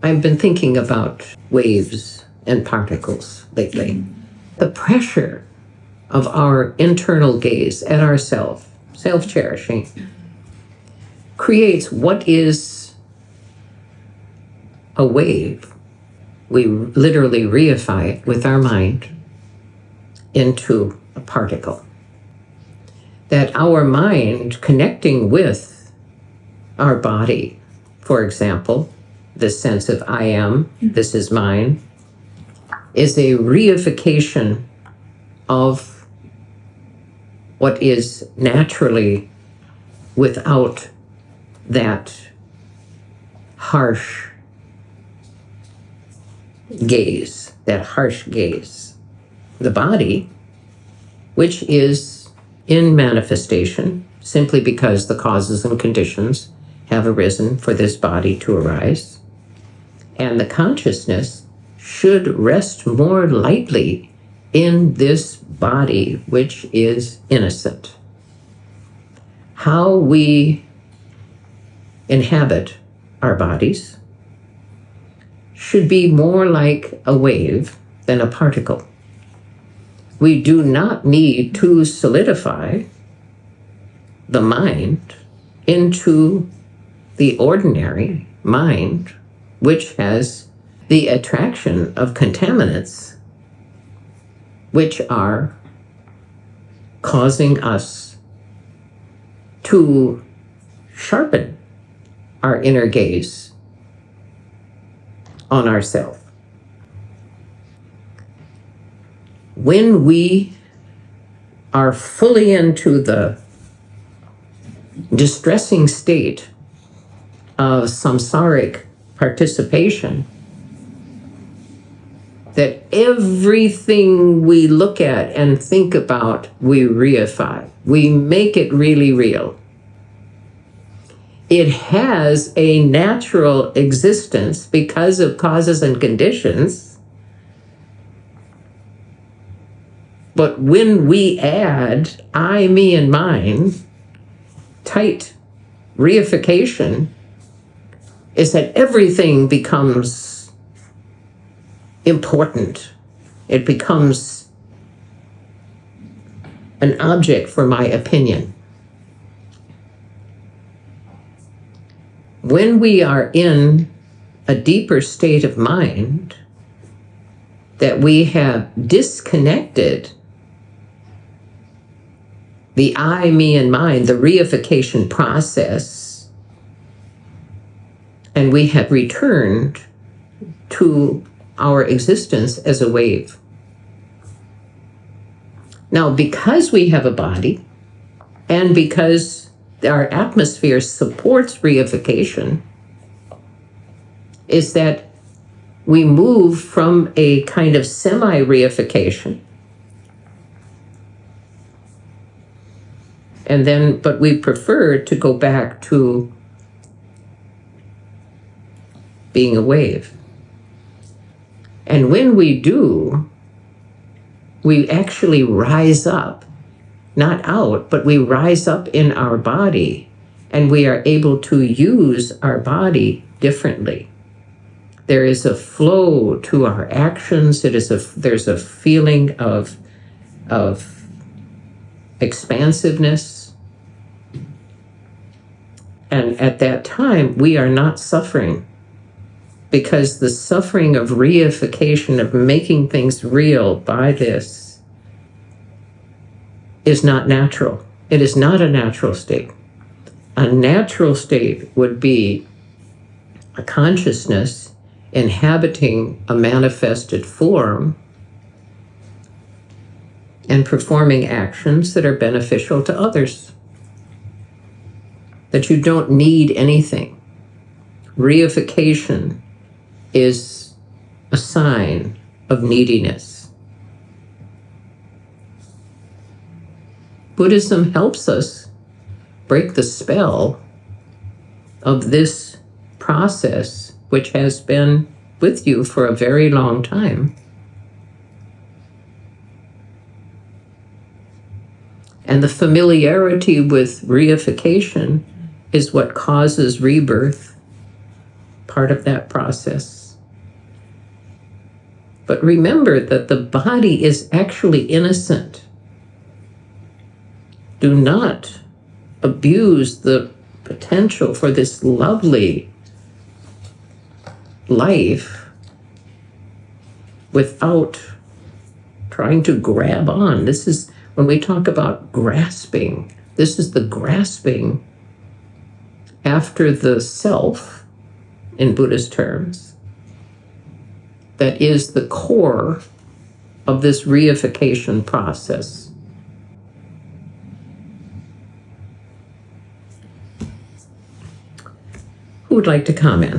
I've been thinking about waves and particles lately. The pressure of our internal gaze at ourself, self-cherishing, creates what is a wave. We literally reify it with our mind into a particle. That our mind connecting with our body, for example, this sense of I am, this is mine, is a reification of what is naturally without that harsh gaze, that harsh gaze. The body, which is in manifestation simply because the causes and conditions have arisen for this body to arise, and the consciousness should rest more lightly in this body, which is innocent. How we inhabit our bodies should be more like a wave than a particle. We do not need to solidify the mind into the ordinary mind, which has the attraction of contaminants, which are causing us to sharpen our inner gaze on ourselves. When we are fully into the distressing state of samsaric participation, that everything we look at and think about, we reify. We make it really real. It has a natural existence because of causes and conditions. But when we add I, me, and mine, tight reification, is that everything becomes important. It becomes an object for my opinion. When we are in a deeper state of mind, that we have disconnected the I, me, and mine, the reification process, and we have returned to our existence as a wave. Now, because we have a body, and because our atmosphere supports reification, is that we move from a kind of semi-reification, and then, but we prefer to go back to being a wave. And when we do, we actually rise up, not out, but we rise up in our body, and we are able to use our body differently. There is a flow to our actions. There's a feeling of expansiveness. And at that time, we are not suffering, because the suffering of reification, of making things real by this, is not natural. It is not a natural state. A natural state would be a consciousness inhabiting a manifested form and performing actions that are beneficial to others. That you don't need anything. Reification is a sign of neediness. Buddhism helps us break the spell of this process, which has been with you for a very long time. And the familiarity with reification is what causes rebirth, part of that process. But remember that the body is actually innocent. Do not abuse the potential for this lovely life without trying to grab on. This is when we talk about grasping. This is the grasping after the self, in Buddhist terms, that is the core of this reification process. Who would like to comment?